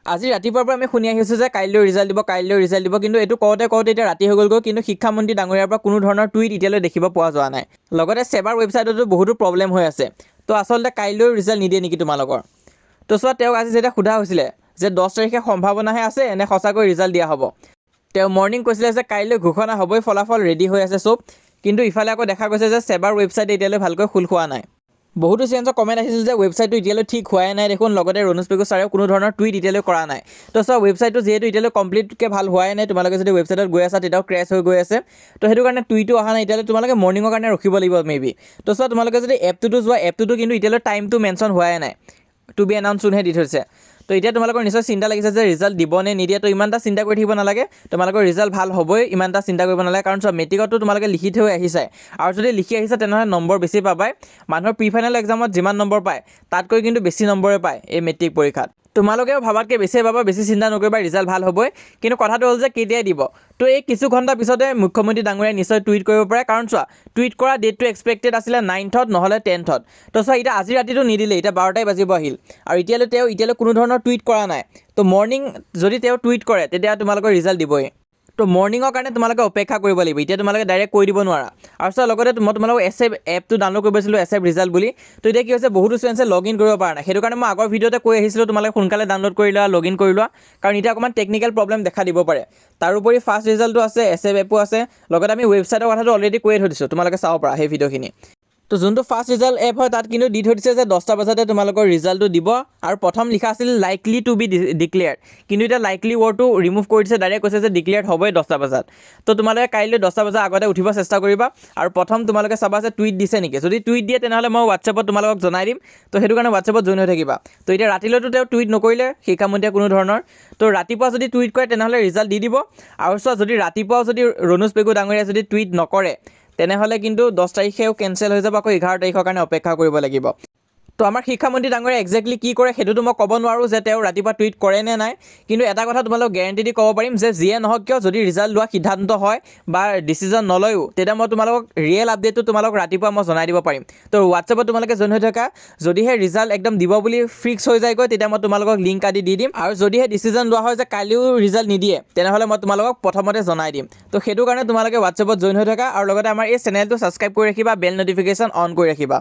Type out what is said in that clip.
আজি ৰাতিপুৱাৰ পৰা আমি শুনি আহিছোঁ যে কাইলৈ ৰিজাল্ট দিব, কিন্তু এইটো কওঁতে এতিয়া ৰাতি হৈ গ'লগৈ, কিন্তু শিক্ষামন্ত্ৰী ডাঙৰীয়াৰ পৰা কোনো ধৰণৰ টুইট এতিয়ালৈ দেখিব পোৱা যোৱা নাই। লগতে ছেবাৰ ৱেবছাইটতো বহুতো প্ৰব্লেম হৈ আছে। তো আচলতে কাইলৈ ৰিজাল্ট নিদিয়ে নেকি তোমালোকৰ? তো চোৱা, তেওঁক আজি যেতিয়া সোধা হৈছিলে যে 10 তাৰিখে সম্ভাৱনাহে আছে নে সঁচাকৈ ৰিজাল্ট দিয়া হ'ব, তেওঁ মৰ্ণিং কৈছিলে যে কাইলৈ ঘোষণা হ'বই, ফলাফল ৰেডি হৈ আছে চব। কিন্তু ইফালে আকৌ দেখা গৈছে যে ছেবাৰ ৱেবছাইট এতিয়ালৈ ভালকৈ খোল খোৱা নাই। বহুতো ষ্টুডেণ্টৰ কমেণ্ট আহিছিল যে ৱেবছাইটটো এতিয়ালৈ ঠিক হোৱাই নাই দেখোন, লগতে ৰণোজ পেগু ছাৰেও কোনো ধৰণৰ টুইট এতিয়ালৈ কৰা নাই। তো চোৱা, ৱেবছাইটটো যিহেতু এতিয়ালৈ কমপ্লিটকৈ ভাল হোৱাই নাই, তোমালোকে যদি ৱেবছাইটত গৈ আছা তেতিয়াও ক্ৰেছ হৈ গৈ আছে। তো সেইটো কাৰণে টুইটো অহা নাই এতিয়ালৈ, তোমালোকে মৰ্ণিঙৰ কাৰণে ৰখিব লাগিব মেবি। তো চোৱা, তোমালোকে যদি এপটোতো যোৱা, এপটোতো কিন্তু এতিয়ালৈ টাইমটো মেনশ্যন হোৱাই নাই, টু বি এনাউন্স চুনহে দি থৈছে। তো এতিয়া তোমালোকৰ নিশ্চয় চিন্তা লাগিছে যে ৰিজাল্ট দিব নে নিদিয়ে। তো ইমান এটা চিন্তা কৰি থাকিব নালাগে, তোমালোকৰ ৰিজাল্ট ভাল হ'বই, ইমান এটা চিন্তা কৰিব নালাগে। কাৰণ চোৱা, মেট্ৰিকতো তোমালোকে লিখি থৈ আহিছাই, আৰু যদি লিখি আহিছা তেনেহ'লে নম্বৰ বেছি পাবাই। মানুহৰ প্ৰি ফাইনেল এক্সামত যিমান নম্বৰ পায় তাতকৈ কিন্তু বেছি নম্বৰে পায় এই মেট্ৰিক পৰীক্ষাত। তোমালোকেও ভাবাতকৈ বেছিয়ে পাবা, বেছি চিন্তা নকৰিবা, ৰিজাল্ট ভাল হ'বই। কিন্তু কথাটো হ'ল যে কেতিয়াই দিব। তো এই কিছু ঘণ্টা পিছতে মুখ্যমন্ত্ৰী ডাঙৰীয়াই নিশ্চয় টুইট কৰিব পাৰে, কাৰণ চোৱা, টুইট কৰা ডেটটো এক্সপেক্টেড আছিলে 9th নহ'লে 10th। তো চোৱা, এতিয়া আজি ৰাতিটো নিদিলে, এতিয়া 12টাই বাজিব আহিল, আৰু এতিয়ালৈ কোনো ধৰণৰ টুইট কৰা নাই। তো মৰ্ণিং যদি তেওঁ টুইট কৰে তেতিয়া তোমালোকৰ ৰিজাল্ট দিবই। তো মৰ্ণিঙৰ কাৰণে তোমালোকে অপেক্ষা কৰিব লাগিব, এতিয়া তোমালোকে ডাইৰেক্ট কৈ দিব নোৱাৰা। আৰু চোৱা, লগতে মই তোমালোকক এছএফ এপটো ডাউনলোড কৰিব দিছিলোঁ, এছএফ ৰিজাল্ট বুলি। তো এতিয়া কি হৈছে, বহুতো ষ্টুডেণ্টছে লগ ইন কৰিব পৰা নাই। সেইটো কাৰণে মই আগৰ ভিডিঅ'তে কৈ আহিছিলোঁ তোমালোকে সোনকালে ডাউনলোড কৰি লোৱা, লগ ইন কৰি লোৱা, কাৰণ এতিয়া অকণমান টেকনিকেল প্ৰব্লেম দেখা দিব পাৰে। তাৰোপৰি ফাৰ্ষ্ট ৰিজাল্টটো আছে, এছএফ এপো আছে, লগতে আমি ৱেবছাইটৰ কথাটো অলৰেডি কৈয়ে থৈ দিছোঁ, তোমালোকে চাব পাৰা সেই ভিডিঅ'খিনি। তো যোনটো ফাৰ্ষ্ট ৰিজাল্ট এপ হয় তাত কিন্তু দি থৈ দিছে যে 10টা বজাতে তোমালোকৰ ৰিজাল্টটো দিব, আৰু প্ৰথম লিখা আছিল লাইকলি টু বি ডিক্লেয়াৰ্ড, কিন্তু এতিয়া লাইকলি ৱৰ্ডটো ৰিমুভ কৰি দিছে, ডাইৰেক্ট কৈছে যে ডিক্লেয়াৰ্ড হ'বই 10টা বজাত। তো তোমালোকে কাইলৈ 10টা বজাৰ আগতে উঠিব চেষ্টা কৰিবা, আৰু প্ৰথম তোমালোকে চাবা যে টুইট দিছে নেকি। যদি টুইট দিয়ে তেনেহ'লে মই হোৱাটছএপত তোমালোকক জনাই দিম। তো সেইটো কাৰণে হোৱাটছএপত জইন হৈ থাকিবা। তো এতিয়া ৰাতিলৈতো তেওঁ টুইট নকৰিলে শিক্ষামন্ত্ৰীয়ে কোনো ধৰণৰ। তো ৰাতিপুৱা যদি টুইট কৰে তেনেহ'লে ৰিজাল্ট দি দিব। আৰু চোৱা, যদি ৰাতিপুৱাও যদি ৰণোজ পেগু ডাঙৰীয়াই যদি টুইট নকৰে তেনেহ'লে কিন্তু 10 তাৰিখেও কেঞ্চেল হৈ যাব, আকৌ 11 তাৰিখৰ কাৰণে অপেক্ষা কৰিব লাগিব। তো আমাৰ শিক্ষামন্ত্ৰী ডাঙৰীয়া এক্সেক্টলি কি কৰে সেইটোতো মই ক'ব নোৱাৰোঁ যে তেওঁ ৰাতিপুৱা টুইট কৰে নে নাই। কিন্তু এটা কথা তোমালোকক গেৰেণ্টি দি ক'ব পাৰিম যে যিয়ে নহওক কিয়, যদি ৰিজাল্ট লোৱা সিদ্ধান্ত হয় বা ডিচিজন নলয়ও, তেতিয়া মই তোমালোকক ৰিয়েল আপডেটটো তোমালোকক ৰাতিপুৱা মই জনাই দিব পাৰিম। তো হোৱাটছএপত তোমালোকে জইন হৈ থাকা, যদিহে ৰিজাল্ট একদম দিব বুলি ফিক্স হৈ যায়গৈ তেতিয়া মই তোমালোকক লিংক আদি দি দিম, আৰু যদিহে ডিচিজন লোৱা হয় যে কাইলৈও ৰিজাল্ট নিদিয়ে তেনেহ'লে মই তোমালোকক প্ৰথমতে জনাই দিম। তো সেইটো কাৰণে তোমালোকে হোৱাটছএপত জইন হৈ থাকা, আৰু লগতে আমাৰ এই চেনেলটো ছাবস্ক্ৰাইব কৰি ৰাখিবা, বেল নটিফিকেশ্যন অন কৰি ৰাখিবা।